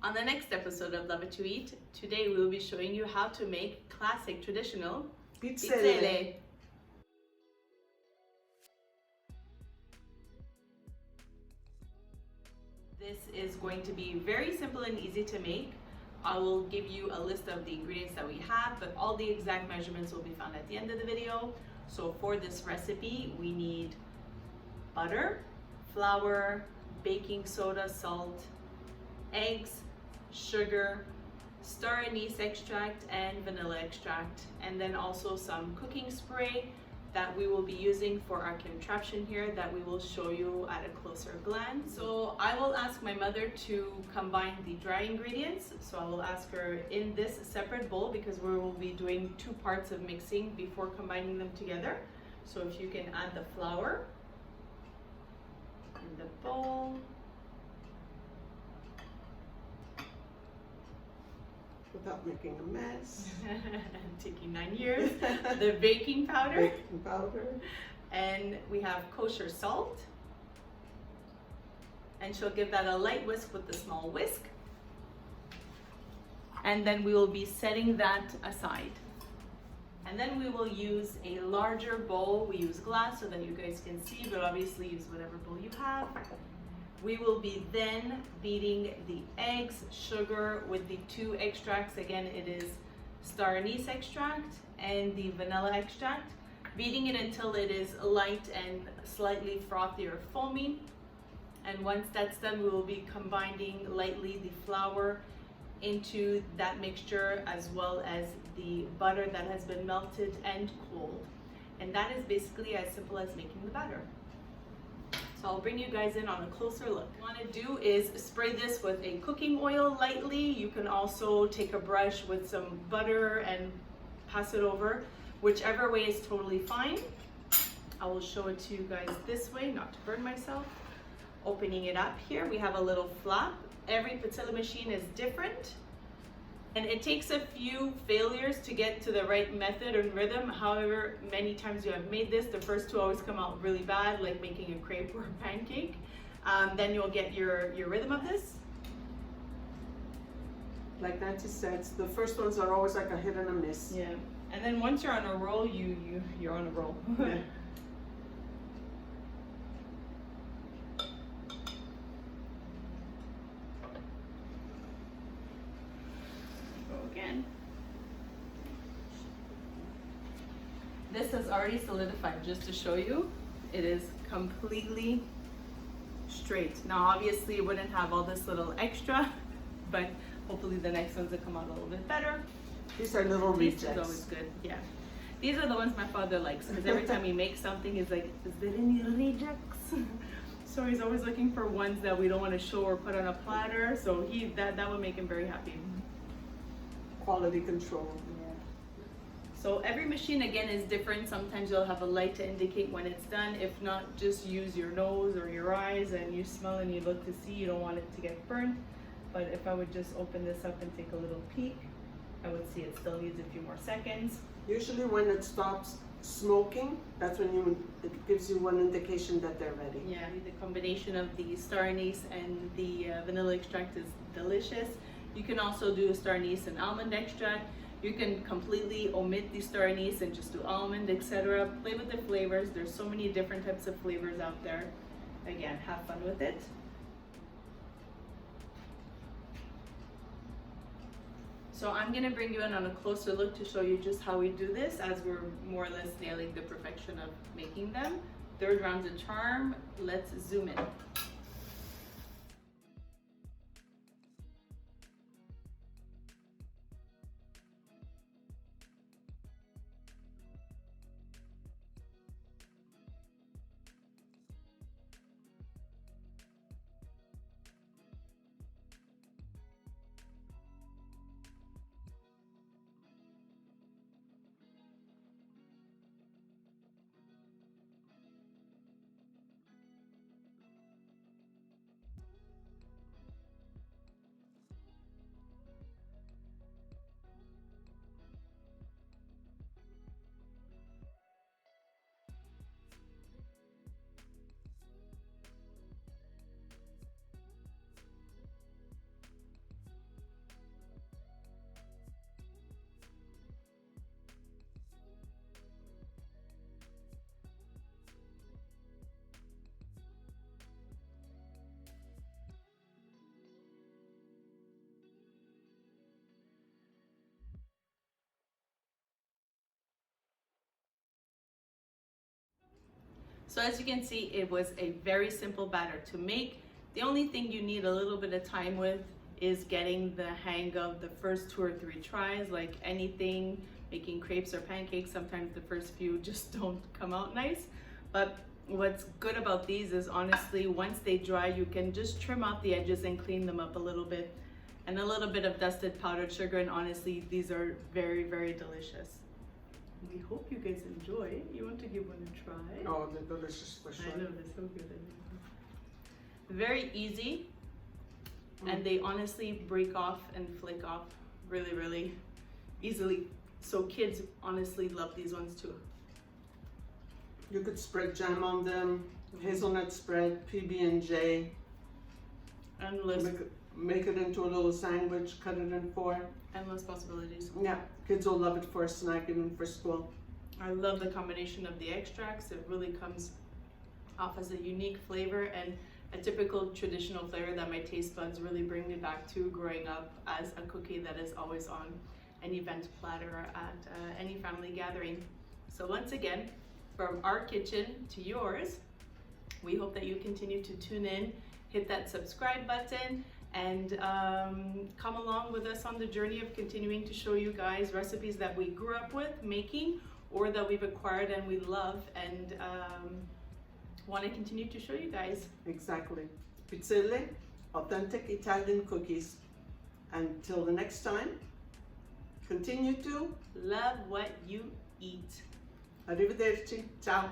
On the next episode of Love It to Eat, today we will be showing you how to make classic traditional Pizzelle. This is going to be very simple and easy to make. I will give you a list of the ingredients that we have, but all the exact measurements will be found at the end of the video. So for this recipe, we need butter, flour, baking soda, salt, eggs, sugar, star anise extract, and vanilla extract, and then also some cooking spray that we will be using for our contraption here that we will show you at a closer glance. So I will ask my mother to combine the dry ingredients. So I will ask her in this separate bowl because we will be doing two parts of mixing before combining them together. So if you can add the flour in the bowl. Without making a mess. Taking 9 years. The baking powder. Baking powder. And we have kosher salt. And she'll give that a light whisk with the small whisk. And then we will be setting that aside. And then we will use a larger bowl. We use glass so that you guys can see, but obviously use whatever bowl you have. We will be then beating the eggs, sugar with the two extracts. Again, it is star anise extract and the vanilla extract. Beating it until it is light and slightly frothy or foamy. And once that's done, we will be combining lightly the flour into that mixture as well as the butter that has been melted and cooled. And that is basically as simple as making the batter. So I'll bring you guys in on a closer look. What you want to do is spray this with a cooking oil lightly. You can also take a brush with some butter and pass it over. Whichever way is totally fine. I will show it to you guys this way, not to burn myself. Opening it up here, we have a little flap. Every Pizzelle machine is different. And it takes a few failures to get to the right method and rhythm. However, many times you have made this, the first two always come out really bad, like making a crepe or a pancake. Then you'll get your rhythm of this. Like Nancy said, the first ones are always like a hit and a miss. Yeah. And then once you're on a roll, you're on a roll. Yeah. Again. This has already solidified, just to show you. It is completely straight. Now obviously it wouldn't have all this little extra, but hopefully the next ones will come out a little bit better. These are little rejects. This is always good, yeah. These are the ones my father likes, because every time he makes something, he's like, is there any rejects? So he's always looking for ones that we don't want to show or put on a platter, so that would make him very happy. Quality control. Yeah. So every machine again is different. Sometimes you'll have a light to indicate when it's done. If not, just use your nose or your eyes and you smell and you look to see. You don't want it to get burnt. But if I would just open this up and take a little peek, I would see it still needs a few more seconds. Usually when it stops smoking, that's when it gives you one indication that they're ready. Yeah, the combination of the star anise and the vanilla extract is delicious. You can also do star anise and almond extract. You can completely omit the star anise and just do almond, etc. Play with the flavors. There's so many different types of flavors out there. Again, have fun with it. So I'm gonna bring you in on a closer look to show you just how we do this, as we're more or less nailing the perfection of making them. Third round's a charm. Let's zoom in. So as you can see, it was a very simple batter to make. The only thing you need a little bit of time with is getting the hang of the first 2 or 3 tries. Like anything, making crepes or pancakes, sometimes the first few just don't come out nice. But what's good about these is honestly, once they dry, you can just trim out the edges and clean them up a little bit. And a little bit of dusted powdered sugar, and honestly, these are very, very delicious. We hope you guys enjoy. You want to give one a try? Oh, they're delicious for sure. I know, they're so good. Very easy, and they honestly break off and flake off really, really easily. So kids honestly love these ones too. You could spread jam on them, hazelnut spread, PB&J. Endless, Make it into a little sandwich, cut it in 4. endless possibilities. Yeah, kids will love it for a snack, even for school. I love the combination of the extracts. It really comes off as a unique flavor and a typical traditional flavor that my taste buds really bring me back to growing up as a cookie that is always on an event platter at any family gathering. So once again, from our kitchen to yours, we hope that you continue to tune in, hit that subscribe button, and come along with us on the journey of continuing to show you guys recipes that we grew up with making or that we've acquired and we love and want to continue to show you guys. Exactly. Pizzelle, authentic Italian cookies. Until the next time, continue to Love what you eat. arrivederci. Ciao.